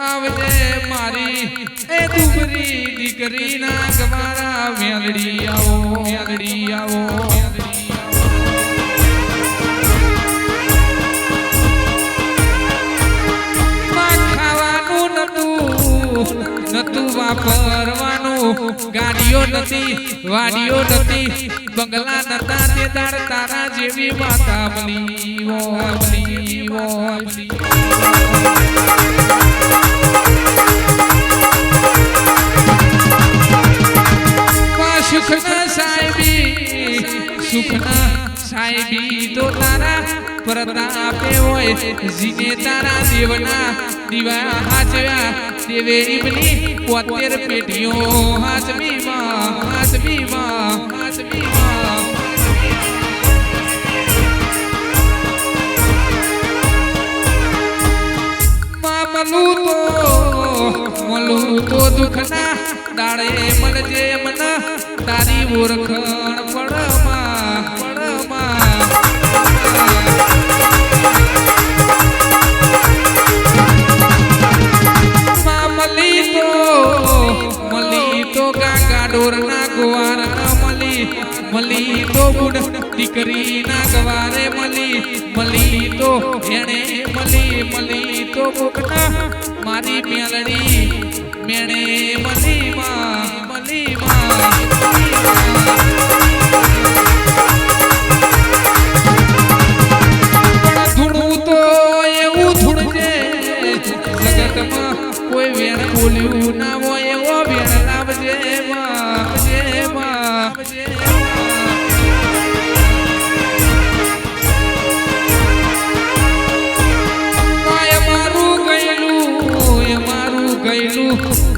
आवजे मारी ए दुबरी दीकरी ना गवारा मेलड़ी आओ मेलड़ी आओ नतु वापरवानु गाड़ियों नती वाड़ियों नती बंगला नता ते दार तारा जेवी माता मली वो सुखना साहेबी तो तारा प्रतापे होय जीने तारा देवना दीवा हाजवा देवे इबनी 72 पेटियों हाजमी मां मलू तो दुखना दाड़े मन जे मन तारी ओरखण पड़मा मली तो गागा डोर ना गुवार ना मली तो गुड दीकरी ना गवारे मली तो एणे मली तो बुकना मारी मेलड़ी मेणे मली मां धुणू तो एवं धुणजे जगत में कोई वेण बोल्यू ना वो एवो वेण लावजे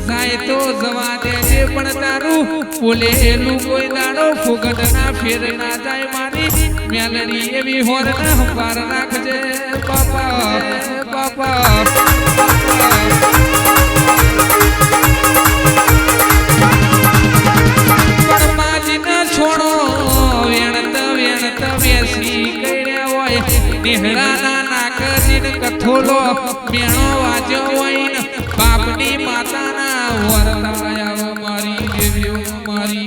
जाए तो जवा दे पण तारू बोलेलू कोई दाड़ो फुगट ना फेर ना जाए मारी मेलड़ी एवी होर ना हंबार नाखजे बापा पण माजी ना छोड़ो वेणत वेसी कइड्या होय नेहड़ा ना नाक दिन कथोलो मेणो वाजो होय बापनी माता ना वरदाया मारी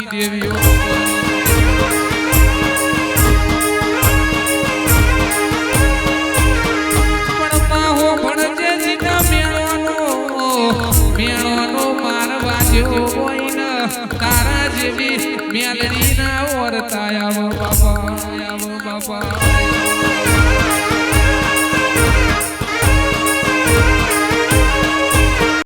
देवियो पण माहो भणजे जीना मेणोनो मार वाज्यो होय न तारा जेवी मेलड़ी ना वरदाया बाबा